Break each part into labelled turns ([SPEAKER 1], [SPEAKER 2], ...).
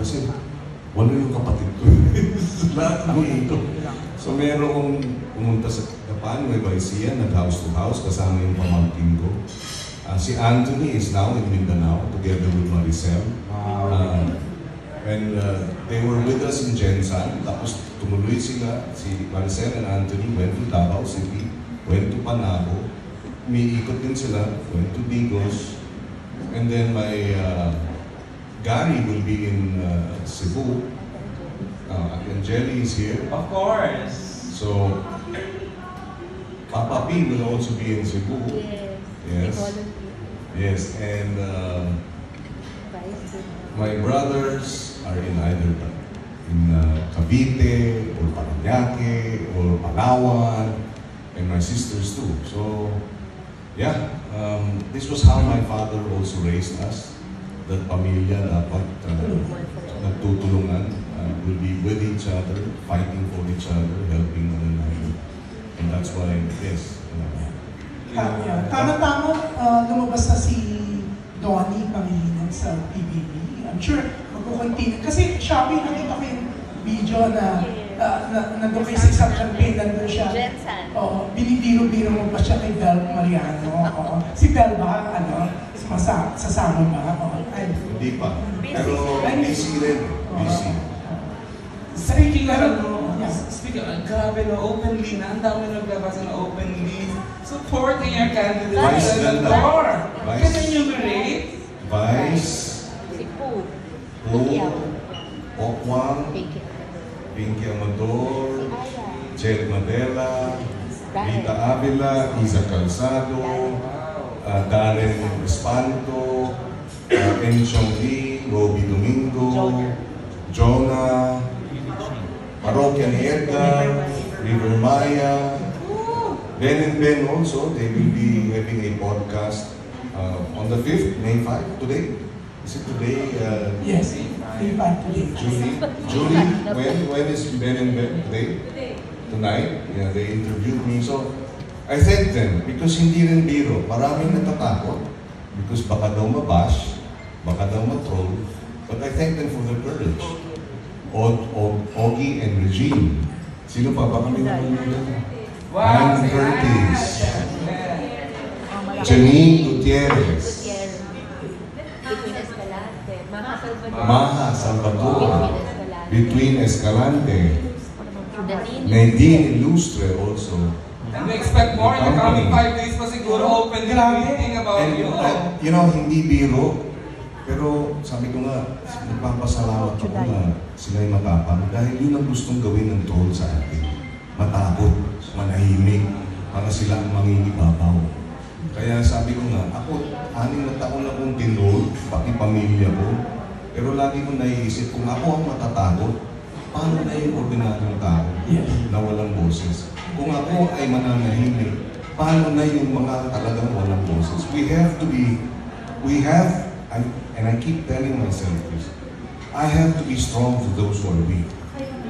[SPEAKER 1] kasi wala yung kapatid ko. Lahat umiikot. So meron kong pumunta sa Japan, Nueva Ecija, nag-house to house, kasama yung pamangkin ko. Si Anthony is now in Mindanao, together with Maricel. And they were with us in Gensan, tapos tumuloy sila, si Maricel and Anthony went to Davao City, went to Panabo, umiikot din sila, went to Digos, and then my Gary will be in Cebu. And Jelly is here.
[SPEAKER 2] Of course.
[SPEAKER 1] So, Papa P will also be in Cebu.
[SPEAKER 3] Yes.
[SPEAKER 1] Yes, and my brothers are in either in Cavite or Parañaque or Palawan, and my sisters too. So, yeah, this was how my father also raised us. That pamilya dapat nagtutulungan, will be with each other, fighting for each other, helping one another. And that's why, yes.
[SPEAKER 4] Tama-tama, lumabas na si Donnie Pangilinan sa PBB. I'm sure magkukontinue. Kasi Shopee, nakita ko yung video na nandun kayo sa isang campaign, nandun siya. Binibiro-biro mo pa siya kay Bel Mariano. Si Bel ba, sasama ba?
[SPEAKER 1] Hindi pa. Pero busy rin. Busy.
[SPEAKER 4] Speaking
[SPEAKER 2] grabe na openly na, ang dami naglabas na openly supporting your candidate.
[SPEAKER 1] Vice ganda.
[SPEAKER 2] Can you enumerate?
[SPEAKER 1] Vice,
[SPEAKER 3] Si Poo.
[SPEAKER 1] Okwang, Pinky Amador, Jed Madela, Rita Avila, Isa Calzado, Darren Espanto, Enchong Lee, Roby Domingo, Jonah, Parokya ni Edgar, River Maya, Ben and Ben also. They will be having a podcast on the 5th, May 5, today. Is it today?
[SPEAKER 4] Yes, May 5 today.
[SPEAKER 1] Julie, when is Ben and Ben? Today? Tonight? Yeah, they interviewed me. So, I thank them because hindi rin biro. Maraming natatakot because baka daw mabash, baka daw matroll. But I thank them for their courage. Ogie and Regine. Sino pa ba kami naman nila?
[SPEAKER 2] Wow!
[SPEAKER 1] Ann Curtis. Janine Gutierrez. Maha Salvador. Between Escalante. Nadine Illustre also.
[SPEAKER 2] And we expect more in the coming 5 days pa siguro open meeting about
[SPEAKER 1] And
[SPEAKER 2] you.
[SPEAKER 1] Hindi biro. Pero sabi ko nga, nagpapasalamat ako na sila'y matapang dahil yun ang gustong gawin ng troll sa atin. Matakot, manahimik, para sila ang mangingibabaw. Kaya sabi ko nga, ako, 6 na taon akong tinroll, pati pamilya ko. Pero lagi ko naiisip, kung ako ang matatakot, paano na yung ordinaryong tao na walang boses? Kung ako ay mananahimik, paano na yung mga talagang walang boses? And I keep telling myself this, I have to be strong for those who are weak.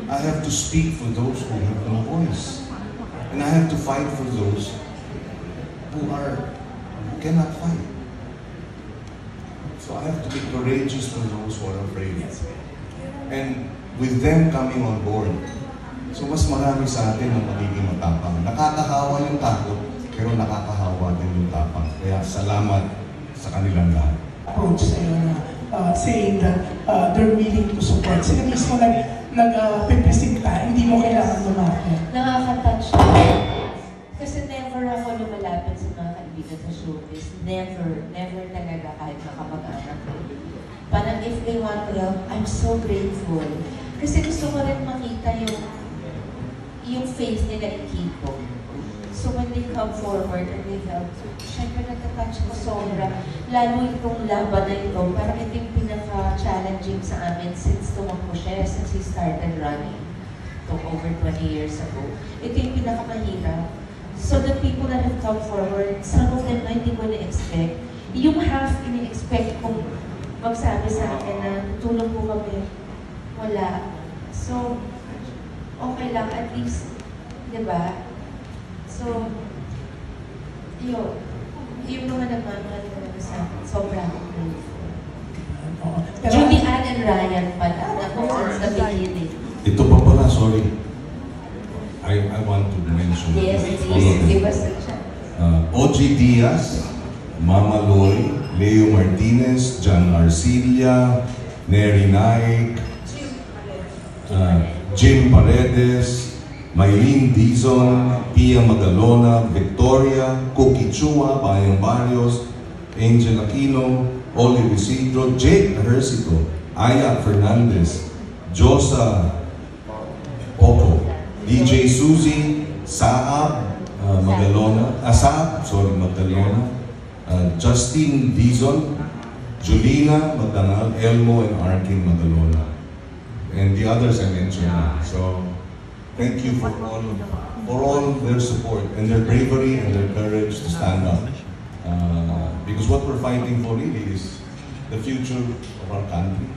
[SPEAKER 1] I have to speak for those who have no voice. And I have to fight for those who cannot fight. So I have to be courageous for those who are afraid. And with them coming on board, so mas marami sa atin ang magiging matapang. Nakakahawa yung takot, pero nakakahawa din yung tapang. Kaya salamat sa kanilang lahat.
[SPEAKER 4] Approach sa'yo na saying that they're willing to support. Sila mismo nag-pipresenta, hindi mo kailangan lumapit.
[SPEAKER 3] Nakaka-touch. Kasi never ako lumalapit sa mga kaibigan sa showbiz. Never. Never talaga kahit makamag-anak ko. Parang if they want to help, I'm so grateful. Kasi gusto ko rin makita yung face nila ikipo. So when they come forward and they help, syempre natatouch ko sobra. Lalo itong laban na ito, parang ito yung pinaka-challenging sa amin since tumakbo siya, since he started running. Took over 20 years ago. Ito yung pinakamahirap. So the people that have come forward, some of them na hindi ko na-expect. Yung half ini-expect kong magsabi sa akin na tulong po kami, wala. So, okay lang, at least, di ba? So, yung mga nagmamahal talaga sa akin, sobrang grateful. Judy Ann and Ryan pala.
[SPEAKER 1] Ito pa pala, sorry. I want to mention
[SPEAKER 3] Yes,
[SPEAKER 1] all of
[SPEAKER 3] please,
[SPEAKER 1] them.
[SPEAKER 3] give us a chance.
[SPEAKER 1] OG Diaz, Mama Loy, Leo Martinez, John Arcilia, Neri Naik, Jim Paredes, Maylene Dizon, Pia Magalona, Victoria, Cookie Chua, Bayang Barrios, Angel Aquino, Olive Isidro, Jake Ejercito, Aya Fernandez, Josa Poco, DJ Suzy, Saab Magalona, Magdalena, Justine Dizon, Julina Magdangal, Elmo and Arkin Magalona. And the others I mentioned na. So, thank you for all their support and their bravery and their courage to stand up. Because what we're fighting for really is the future of our country.